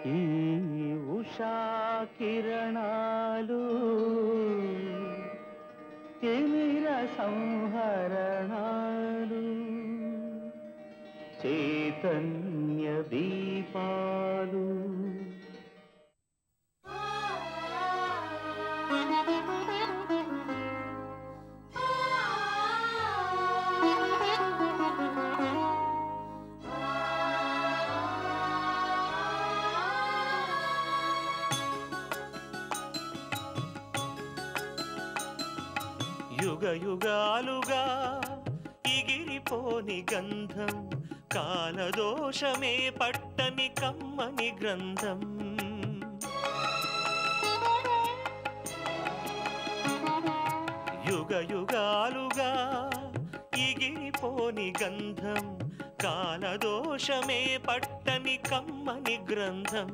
ఈ ఉషా కిరణాలు తిమిర సంహరణాలు చైతన్య దీపాలు యుగ యుగాలుగా ఎగిరిపోని గంధం కాలదోషమే పట్టని కమ్మని గ్రంథం యుగ యుగాలుగా ఎగిరిపోని గంధం కాలదోషమే పట్టని కమ్మని గ్రంథం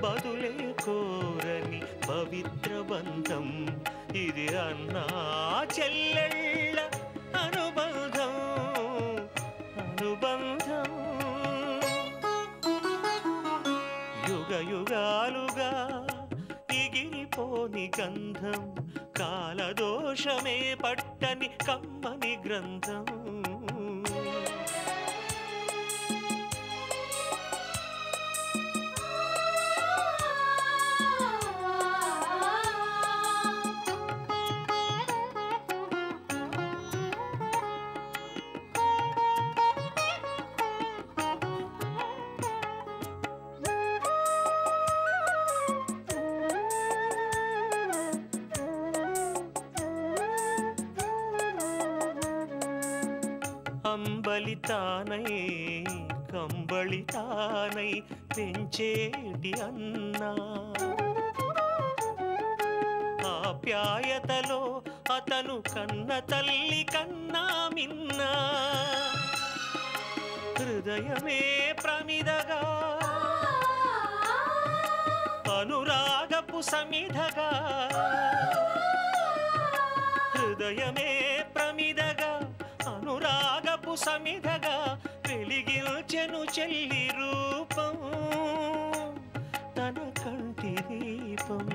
బదులే కోరని పవిత్ర బంధం ఇది అన్నా చెల్లెళ్ళ అనుబంధం అనుబంధం యుగ యుగాలుగా ఎగిరిపోని గంధం కాలదోషమే పట్టని కమ్మని గ్రంథం అంబలితానై కంబళితానై పెంచేటి అన్నా ఆప్యాయతలో అతను కన్న తల్లి కన్నా మిన్నా హృదయమే ప్రమిదగా అనురాగపు సమిధగా హృదయమే ప్రమిదగా అనురాగపు సమిధగా వెలిగించెను చెల్లి రూపం తన కంటి దీపం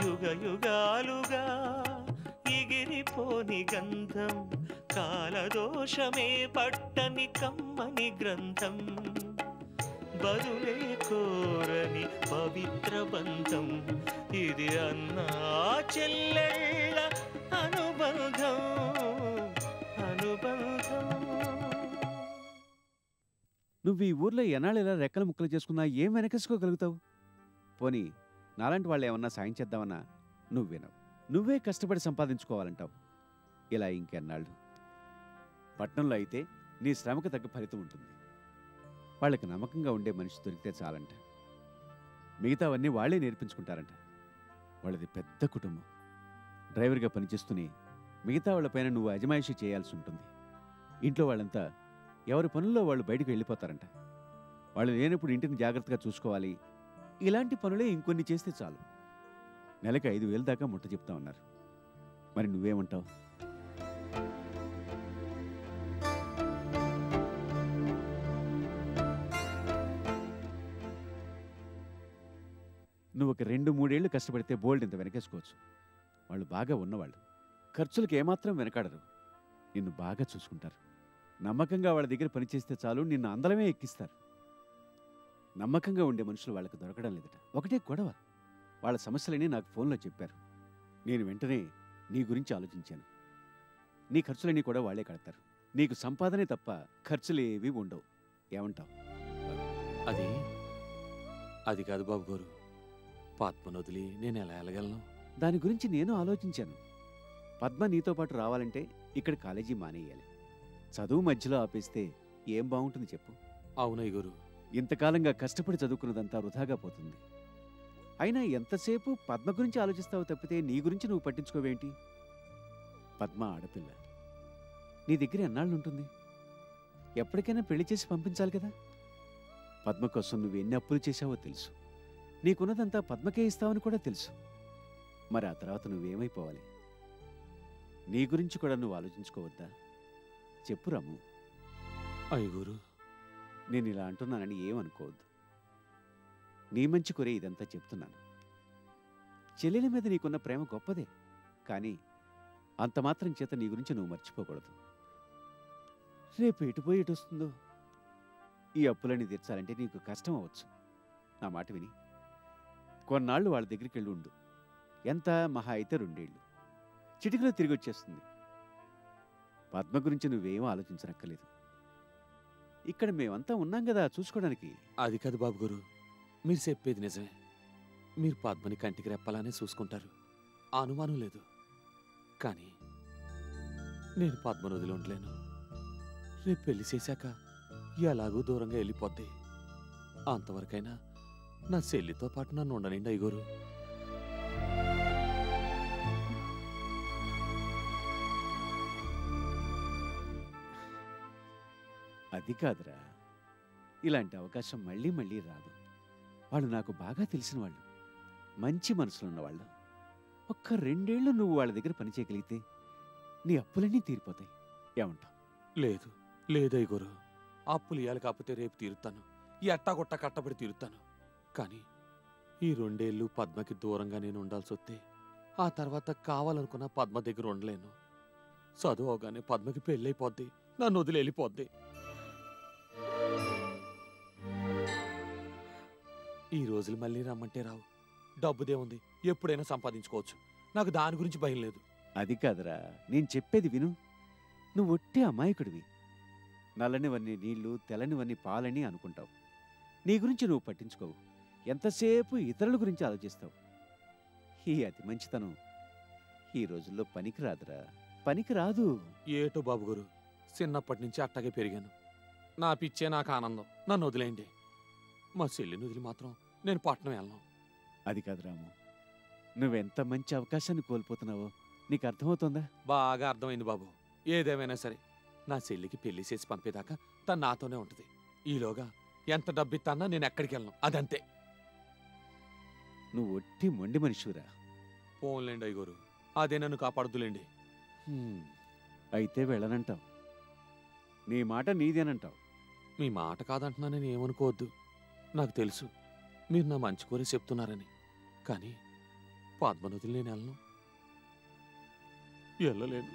యుగ యుగాలుగా ఎగిరిపోని గంధం కాలదోషమే పట్టని కమ్మని గ్రంథం బదులే కోరని పవిత్ర బంధం ఇది అన్నా చెల్లెళ్ళ అనుబంధం అనుబంధం నువ్వు ఈ ఊర్లో ఎన్నాళ్ళు ఇలా రెక్కలు ముక్కలు చేసుకున్నా ఏం వెనకేసుకోగలుగుతావు? పోనీ నాలాంటి వాళ్ళు ఏమన్నా సాయం చేద్దామన్నా నువ్వు వినవు. నువ్వే కష్టపడి సంపాదించుకోవాలంటావు. ఇలా ఇంకెన్నాళ్ళు? పట్నంలో అయితే నీ శ్రమకు తగ్గ ఫలితం ఉంటుంది. వాళ్ళకి నమ్మకంగా ఉండే మనిషి దొరికితే చాలంట. మిగతావన్నీ వాళ్లే నేర్పించుకుంటారంట. వాళ్ళది పెద్ద కుటుంబం. డ్రైవర్గా పనిచేస్తూనే మిగతా వాళ్ళపైన నువ్వు అజమాయిషీ చేయాల్సి ఉంటుంది. ఇంట్లో వాళ్ళంతా ఎవరి పనుల్లో వాళ్ళు బయటకు వెళ్ళిపోతారంట. వాళ్ళు లేనప్పుడు ఇంటిని జాగ్రత్తగా చూసుకోవాలి. ఇలాంటి పనులే ఇంకొన్ని చేస్తే చాలు. నెలకు 5,000 దాకా ముట్ట చెప్తా ఉన్నారు. మరి నువ్వేమంటావు? నువ్వు ఒక 2-3 ఏళ్ళు కష్టపడితే బోల్డ్ ఇంత వెనకేసుకోవచ్చు. వాళ్ళు బాగా ఉన్నవాళ్ళు, ఖర్చులకు ఏమాత్రం వెనకాడరు. నిన్ను బాగా చూసుకుంటారు. నమ్మకంగా వాళ్ళ దగ్గర పనిచేస్తే చాలు, నిన్ను అందలమే ఎక్కిస్తారు. నమ్మకంగా ఉండే మనుషులు వాళ్ళకి దొరకడం లేదట. ఒకటే గొడవ. వాళ్ళ సమస్యలని నాకు ఫోన్లో చెప్పారు. నేను వెంటనే నీ గురించి ఆలోచించాను. నీ ఖర్చులన్నీ కూడా వాళ్లే కడతారు. నీకు సంపాదనే తప్ప ఖర్చులు ఏవి ఉండవు. ఏమంటావు? అది కాదు బాబు గారు, పద్మను వదిలి నేను ఎలా వెళ్ళగలను? దాని గురించి నేను ఆలోచించాను. పద్మ నీతో పాటు రావాలంటే ఇక్కడ కాలేజీ మానేయాలి. చదువు మధ్యలో ఆపేస్తే ఏం బాగుంటుంది చెప్పు? అవునయ్య గురు, ఇంతకాలంగా కష్టపడి చదువుకున్నదంతా వృధాగా పోతుంది. అయినా ఎంతసేపు పద్మ గురించి ఆలోచిస్తావు తప్పితే నీ గురించి నువ్వు పట్టించుకోవేంటి? పద్మ ఆడపిల్ల, నీ దగ్గర ఎన్నాళ్ళుంటుంది? ఎప్పటికైనా పెళ్లి చేసి పంపించాలి కదా. పద్మ కోసం నువ్వు ఎన్ని అప్పులు చేశావో తెలుసు. నీకున్నదంతా పద్మకే ఇస్తావని కూడా తెలుసు. మరి ఆ తర్వాత నువ్వేమైపోవాలి? నీ గురించి కూడా నువ్వు ఆలోచించుకోవద్దా? చెప్పు రాము. అయ్యగురు, నేను ఇలా అంటున్నానని ఏమనుకోవద్దు. నీ మంచి కొరే ఇదంతా చెప్తున్నాను. చెల్లెల మీద నీకున్న ప్రేమ గొప్పదే, కానీ అంత మాత్రం చేత నీ గురించి నువ్వు మర్చిపోకూడదు. రేపు ఎటుపోయి ఎటు వస్తుందో ఈ అప్పులన్నీ తీర్చాలంటే నీకు కష్టం అవ్వచ్చు. నా మాట విని కొన్నాళ్ళు వాళ్ళ దగ్గరికి వెళ్ళి ఉండు. ఎంత మహా అయితే 2 ఏళ్ళు, చిటికలో తిరిగి వచ్చేస్తుంది. పద్మ గురించి నువ్వేం ఆలోచించనక్కర్లేదు. ఇక్కడ మేమంతా ఉన్నాం కదా చూసుకోవడానికి. అది కాదు బాబు గారు, మీరు చెప్పేది నిజమే. మీరు పద్మని కంటికి రెప్పలానే చూసుకుంటారు, ఆ అనుమానం లేదు. కానీ నేను పద్మను వదిలి ఉండలేను. రేపు పెళ్లి చేశాక ఎలాగూ దూరంగా వెళ్ళిపోద్ది. అంతవరకైనా నా చెల్లితో పాటు నన్ను ఉండనండి అయ్యగారు. అది కాదురా, ఇలాంటి అవకాశం మళ్ళీ మళ్ళీ రాదు. వాళ్ళు నాకు బాగా తెలిసిన వాళ్ళు, మంచి మనసులున్నవాళ్ళు. ఒక్క 2 ఏళ్ళు నువ్వు వాళ్ళ దగ్గర పని చేయగలిగితే నీ అప్పులన్నీ తీరిపోతాయి. ఏమంటావు? లేదు లేదు అయ్యగారు, అప్పులు ఇయ్యాలి కాకపోతే రేపు తీరుతాను, ఎట్టాగొట్ట కట్టబడి తీరుతాను. కానీ ఈ 2 ఏళ్ళు పద్మకి దూరంగా నేను ఉండాల్సి వస్తే ఆ తర్వాత కావాలనుకున్న పద్మ దగ్గర ఉండలేను. చదువు అవగానే పద్మకి పెళ్ళైపోద్ది, నన్ను వదిలి వెళ్ళిపోద్ది. ఈ రోజులు మళ్ళీ రమ్మంటే రావు. డబ్బుదేముంది, ఎప్పుడైనా సంపాదించుకోవచ్చు. నాకు దాని గురించి భయం లేదు. అది కాదురా, నేను చెప్పేది విను. నువ్వు ఒట్టే అమాయకుడివి. నల్లనివన్నీ నీళ్లు, తెల్లనివన్నీ పాలని అనుకుంటావు. నీ గురించి నువ్వు పట్టించుకోవు. ఎంతసేపు ఇతరుల గురించి ఆలోచిస్తావు. ఈ అతి మంచితనం ఈ రోజుల్లో పనికి రాదురా, పనికి రాదు. ఏటో బాబుగారు, చిన్నప్పటి నుంచి అట్టాగే పెరిగాను. నా పిచ్చే నాకు ఆనందం, నన్ను వదిలేయండి. మా చెల్లిని వదిలి మాత్రం నేను పట్నం వెళ్ళను. అది కాదు రాము, నువ్వెంత మంచి అవకాశాన్ని కోల్పోతున్నావో నీకు అర్థమవుతుందా? బాగా అర్థమైంది బాబు. ఏదేమైనా సరే నా చెల్లికి పెళ్లి చేసి పంపేదాకా తను నాతోనే ఉంటుంది. ఈలోగా ఎంత డబ్బిత్తన్నా నేను ఎక్కడికి వెళ్ళను, అదంతే. నువ్వు ఒట్టి మొండి మనిషిరా. పోన్లేండి అయ్యగారు, అదే నన్ను కాపాడుతులేండి. అయితే వెళ్ళనంటావు, నీ మాట నీదేనంటావు. మీ మాట కాదంటున్నా నేను ఏమనుకోవద్దు. నాకు తెలుసు మీరు నా మంచి కోరి చెప్తున్నారని. కానీ పద్మనదులు నేను వెళ్ళను, వెళ్ళలేను.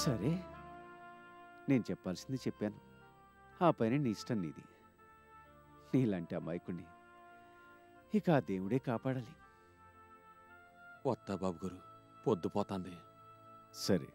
సరే, నేను చెప్పాల్సింది చెప్పాను. ఆ పైన నీ ఇష్టం నీది. నీలాంటి అమాయకుణ్ణి ఇక ఆ దేవుడే కాపాడాలి. వస్తా బాబు గారు, పొద్దుపోతాంది. సరే.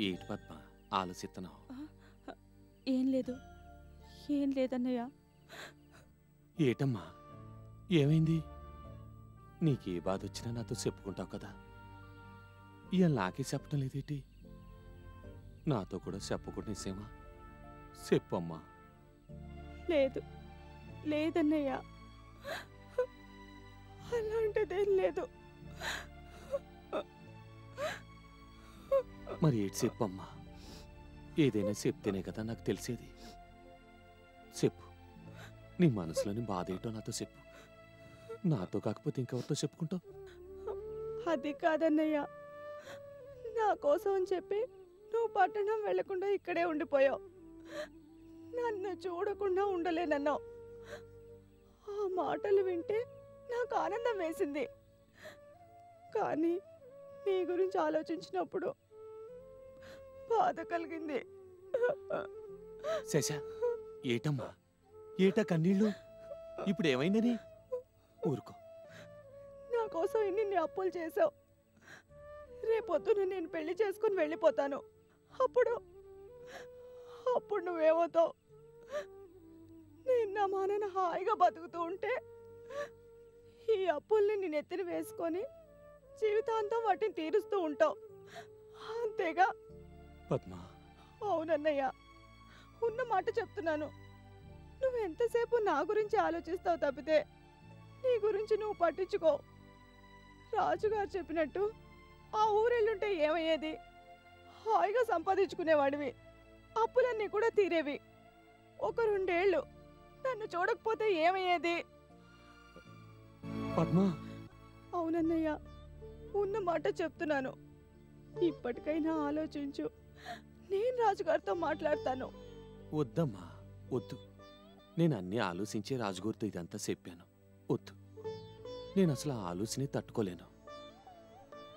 ఏటి పద్మ ఆలోచిస్తున్నావు? ఏం లేదు, ఏం లేదన్నయ్య. ఏటమ్మా, ఏమైంది? నీకే బాధ వచ్చినా నాతో చెప్పుకుంటావు కదా. ఇవాళ నాకే చెప్పటం లేదేటి? నాతో కూడా చెప్పుకుంటేసేమా? చెప్పమ్మా. లేదు, లేదన్నయ్య, అలాంటిదేం లేదు. మరి ఏటి చెప్పమ్మా? ఏదైనా చెప్తేనే కదా నాకు తెలిసేది. చెప్పు, నీ మనసులోని బాధ ఏంటో నాతో చెప్పు. నాతో కాకపోతే ఇంకెవరితో చెప్పుకుంటావు? అది కాదన్నయ్య, నా కోసం అని చెప్పి నువ్వు పట్టణం వెళ్లకుండా ఇక్కడే ఉండిపోయావు. నన్ను చూడకుండా ఉండలేనన్నావు. ఆ మాటలు వింటే నాకు ఆనందం వేసింది. కానీ నీ గురించి ఆలోచించినప్పుడు బాధ కలిగింది. శశ, ఏటమ్మా, ఏటా కన్నీళ్ళు? ఇప్పుడు ఏమైందని? ఊరుకో. నా కోసం ఇన్ని అప్పులు చేసావు. రేపు రేపొద్దున నేను పెళ్లి చేసుకుని వెళ్ళిపోతాను. అప్పుడు అప్పుడు నువ్వేమవుతావు? నేను నా మానన హాయిగా బతుకుతూ ఉంటే ఈ అప్పుల్ని నేను ఎత్తిన వేసుకొని జీవితాంతం వాటిని తీరుస్తూ ఉంటావు, అంతేగా? పద్మ, అవునన్నయ్య, ఉన్న మాట చెప్తున్నాను. నువ్వు ఎంతసేపు నా గురించి ఆలోచిస్తావు తప్పితే నీ గురించి నువ్వు పట్టించుకో. రాజుగారు చెప్పినట్టు ఆ ఊరెళ్ళుంటే ఏమయ్యేది? హాయిగా సంపాదించుకునేవాడివి, అప్పులన్నీ కూడా తీరేవి. ఒక 2 ఏళ్ళు నన్ను చూడకపోతే ఏమయ్యేది? పద్మ. అవునన్నయ్య, ఉన్న మాట చెప్తున్నాను. ఇప్పటికైనా ఆలోచించు. నేను రాజుగారితో మాట్లాడతాను. వద్దమ్మా, వద్దు. నేను అన్నీ ఆలోచించే రాజుగారితో ఇదంతా చెప్పాను. వద్దు, నేను అసలు ఆ ఆలోచనే తట్టుకోలేను.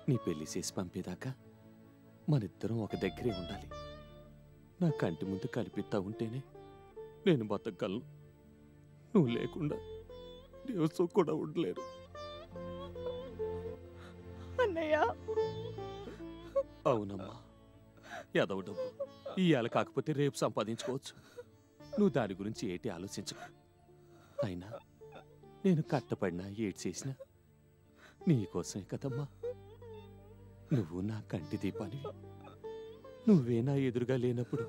నీ పెళ్లి చేసి పంపేదాకా మనిద్దరం ఒక దగ్గరే ఉండాలి. నా కంటి ముందు కనిపిస్తా ఉంటేనే నేను బతకగలను. నువ్వు లేకుండా దేవతో కూడా ఉండలేరు. అన్నయ్య. అవునమ్మా, ఎదవ డబ్బు ఇవాళ కాకపోతే రేపు సంపాదించుకోవచ్చు. నువ్వు దాని గురించి ఏటి ఆలోచించకు. అయినా నేను కట్టపడినా ఏటి చేసినా నీకోసమే కదమ్మా. నువ్వు నా కంటి దీపానివి. నువ్వే నా ఎదురుగా లేనప్పుడు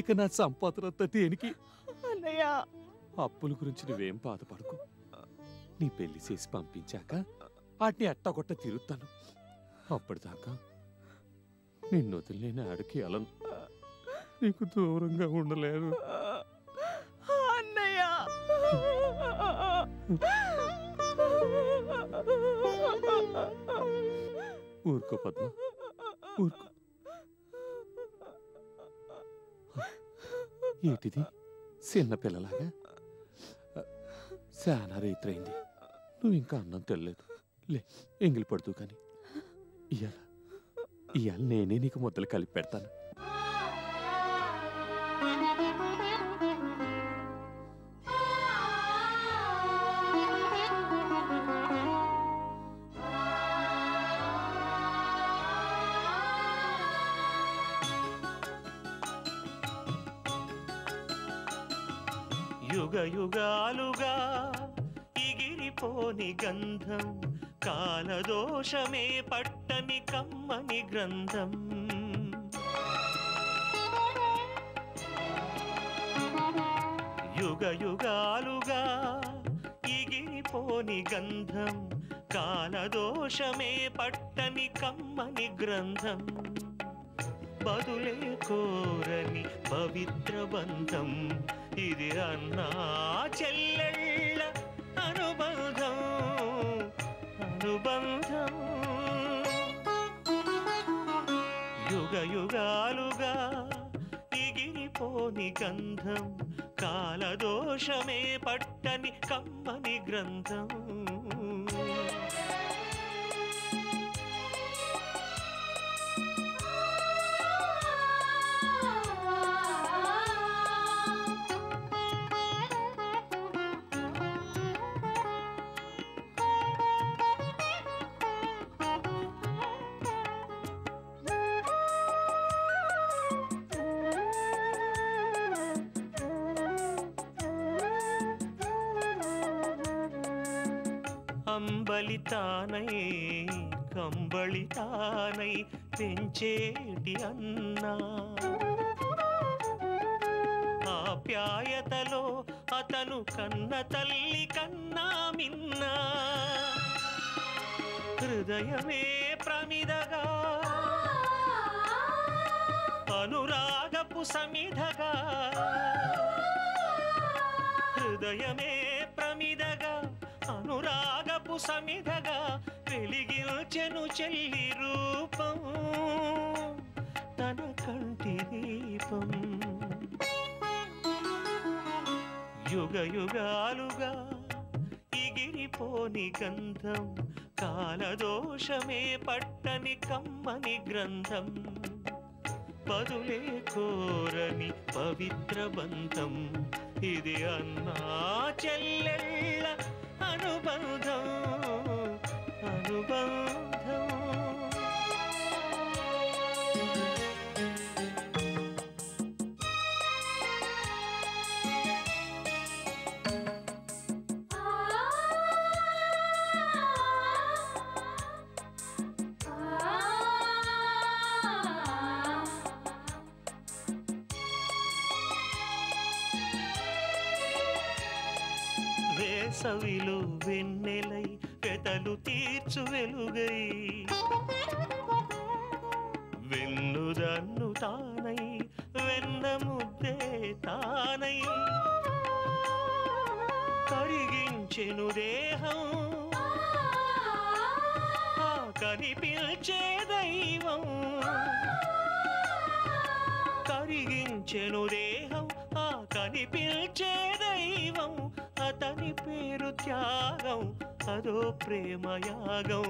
ఇక నా సంపాదనంతా దేనికి? అన్నయ్య, అప్పుల గురించి నువ్వేం బాధపడకు. నీ పెళ్లి చేసి పంపించాక వాటిని అట్టగొట్ట తిరుగుతాను. అప్పటిదాకా నిన్ను వదిలేని ఆడికి అలను. నీకు దూరంగా ఉండలేను. అన్నయ్య. ఊరుకో పద్మ, ఊరుకో. ఏంటిది చిన్నపిల్లలాగా? చాలా రైతులైంది, నువ్వు ఇంకా అన్నం తెల్లలేదు. లే, ఎంగిలి పడుతూ కానీ ఇవాళ నేనే నీకు ముద్దలు కలిపి పెడతాను. యుగ యుగాలుగా ఇగిరిపోని గంధం, కాలదోషమే పట్టని కమ్మని గ్రంథం. యుగ యుగాలుగా ఇగిరిపోని గంధం, కాలదోషమే పట్టని కమ్మని గ్రంథం. బదులే కోరని పవిత్ర బంధం, ఇది అన్నా చెల్లెళ్ళ అనుబంధం. అనుబంధం యుగ యుగాలుగా ఇగిరిపోని గంధం, కాలదోషమే పట్టని కమ్మని గ్రంథం. అంబలితానై కంబళితానై పెంచేటి అన్నా, ఆప్యాయతలో అతను కన్న తల్లి కన్నా మిన్నా. హృదయమే ప్రమిదగా అనురాగపు సమిధగా, హృదయమే ప్రమిదగా అనురాగపు సమిధగా వెలిగించెను చెల్లి రూపం, తన కంటి దీపం. యుగ యుగాలుగా ఇగిరిపోని గంధం, కాలదోషమే పట్టని కమ్మని గ్రంథం. బదులే కోరని పవిత్ర బంధం, ఇది అన్నా చెల్లెళ్ళ అనుబంధం. అనుబంధం వేసవిలో వెన్నెలై వెతలు తీర్చు వెలుగై వెన్నుదన్ను తానై వెన్న ముద్దే తానై కరిగించెను దేహం ఆ కనిపించే దైవం కరిగించెను దేహం ఆ కనిపించే దైవం అతని పేరు త్యాగం అదో ప్రేమయాగం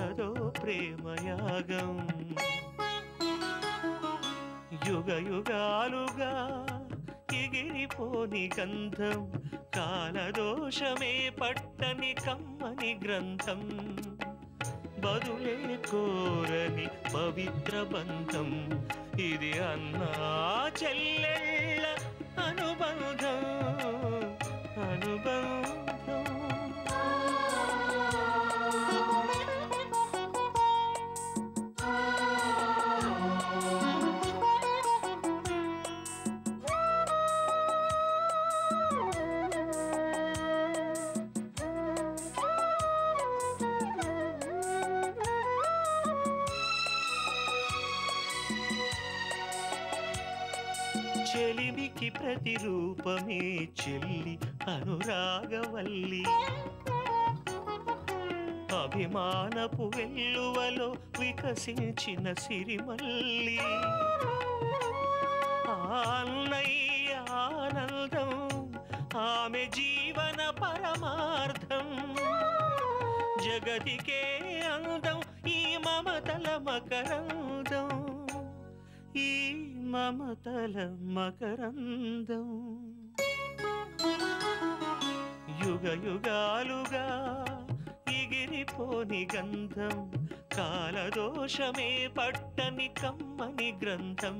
అదో ప్రేమయాగం యుగ యుగాలుగా ఎగిరిపోని గంధం కాలదోషమే పట్టని కమ్మని గ్రంథం బదులే కోరని పవిత్ర బంధం ఇది అన్నా చెల్లెళ్ళ అనుబంధం అనుబంధం చెలిమికి ప్రతిరూపమే చెల్లి అనురాగవల్లి అభిమానపు వెల్లువలో వికసించిన సిరిమల్లి అన్నయ్య ఆనందం ఆమె జీవన పరమార్థం జగతికే అందం ఈ మమతల మకరందం ఈ మమతల మకరందం యుగ యుగాలుగా ఎగిరిపోని గంధం కాలదోషమే పట్టని కమ్మని గ్రంథం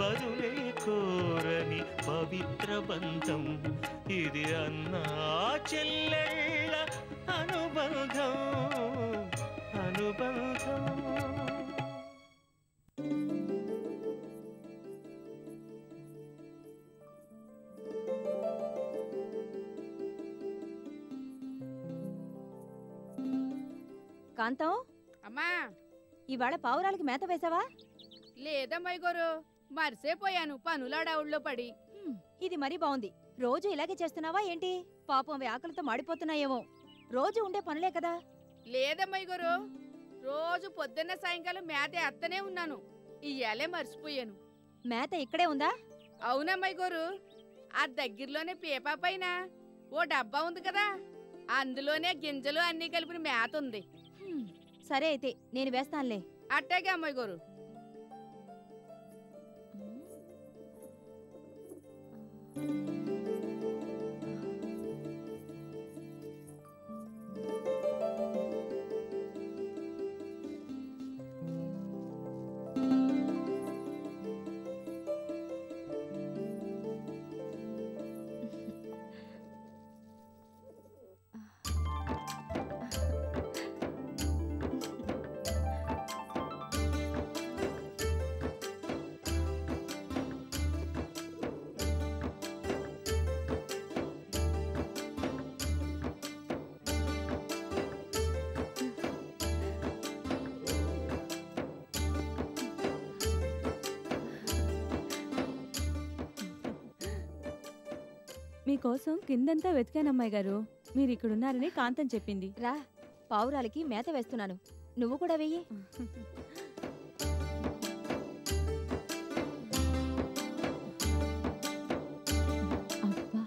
బదులే కోరని పవిత్ర బంధం ఇది అన్నా చెల్లెళ్ళ అనుబంధం అనుబంధం కాంతం అమ్మా ఇవాళ పావురాలకి మేత వేసావా? లేదమ్మాయి గారు మర్చిపోయాను పనులాడావుల్లో పడి. ఇది మరీ బాగుంది. రోజు ఇలాగే చేస్తున్నావా ఏంటి? పాపం అవి ఆకలితో మాడిపోతున్నాయేమో. రోజు ఉండే పనులే కదా. లేదమ్మాయి గారు రోజు పొద్దున్న సాయంకాలం మేత ఎత్తనే ఉన్నాను. ఇయ్యాలే మర్చిపోయాను. మేత ఇక్కడే ఉందా? అవునమ్మాయి గారు ఆ దగ్గరలోనే పీపా పైన ఓ డబ్బా ఉంది కదా, అందులోనే గింజలు అన్నీ కలిపిన మేత ఉంది. సరే అయితే నేను వేస్తానులే. అట్టాగే అమ్మాయి గారు. మీకోసం కిందంతా వెతికానమ్మాయి గారు. మీరు ఇక్కడున్నారని కాంతం చెప్పింది. రా, పావురాలకి మేత వేస్తున్నాను. నువ్వు కూడా వెయ్యి. అబ్బా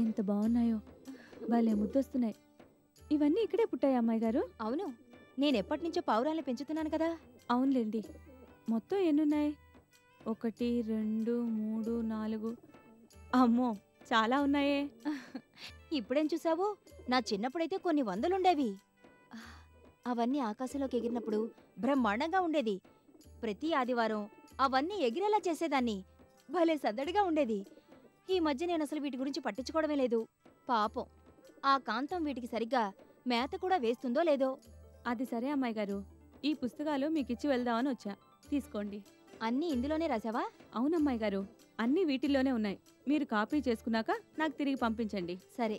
ఎంత బాగున్నాయో, భలే ముద్దొస్తున్నాయి. ఇవన్నీ ఇక్కడే పుట్టాయి అమ్మాయి గారు? అవును, నేనెప్పటి నుంచో పావురాలను పెంచుతున్నాను కదా. అవునులేండి. మొత్తం ఎన్నున్నాయి? 1 2 3 4. అమ్మో చాలా ఉన్నాయే. ఇప్పుడేం చూసావు? నా చిన్నప్పుడైతే కొన్ని వందలుండేవి. అవన్నీ ఆకాశంలోకి ఎగిరినప్పుడు బ్రహ్మాండంగా ఉండేది. ప్రతి ఆదివారం అవన్నీ ఎగిరేలా చేసేదాన్ని. భలే సద్దడిగా ఉండేది. ఈ మధ్య నేను అసలు వీటి గురించి పట్టించుకోవడమే లేదు. పాపం ఆ కాంతం వీటికి సరిగ్గా మేత కూడా వేస్తుందో లేదో. అది సరే అమ్మాయి గారు, ఈ పుస్తకాలు మీకిచ్చి వెళ్దామని వచ్చా. తీసుకోండి. అన్నీ ఇందులోనే రాసావా? అవునమ్మాయి గారు, అన్నీ వీటిల్లోనే ఉన్నాయి. మీరు కాపీ చేసుకున్నాక నాకు తిరిగి పంపించండి. సరే.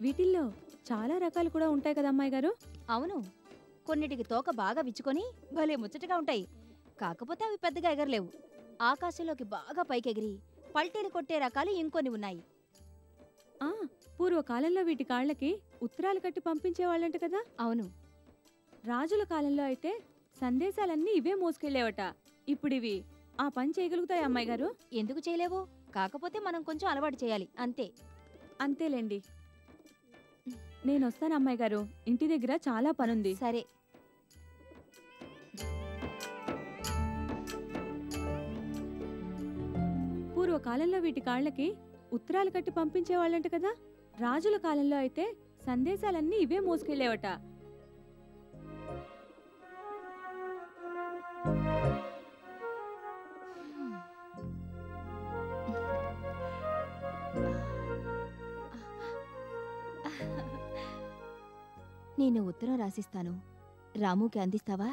వీటిల్లో చాలా రకాలు కూడా ఉంటాయి కదా అమ్మాయి గారు? అవును, కొన్నిటికి తోక బాగా విచ్చుకొని భలే ముచ్చటగా ఉంటాయి. కాకపోతే అవి పెద్దగా ఎగరలేవు. ఆకాశంలోకి బాగా పైకెగిరి పల్టీలు కొట్టే రకాలు ఇంకొన్ని ఉన్నాయి. ఆ, పూర్వకాలంలో వీటి కాళ్ళకి ఉత్తరాలు కట్టి పంపించేవాళ్ళంట కదా? అవును. రాజుల కాలంలో అయితే సందేశాలన్నీ ఇవే మోసుకెళ్లేవట. ఇప్పుడివి ఆ పని చేయగలుగుతాయి అమ్మాయి గారు? ఎందుకు చేయలేవు? కాకపోతే మనం కొంచెం అలవాటు చేయాలి అంతే. అంతేలేండి. నేనొస్తాను అమ్మాయి గారు, ఇంటి దగ్గర చాలా పనుంది. సరే. పూర్వకాలంలో వీటి కాళ్ళకి ఉత్తరాలు కట్టి పంపించేవాళ్ళంట కదా? రాజుల కాలంలో అయితే సందేశాలన్నీ ఇవే మోసుకెళ్లేవట. నేను ఉత్తరం రాసిస్తాను, రాముకి అందిస్తావా?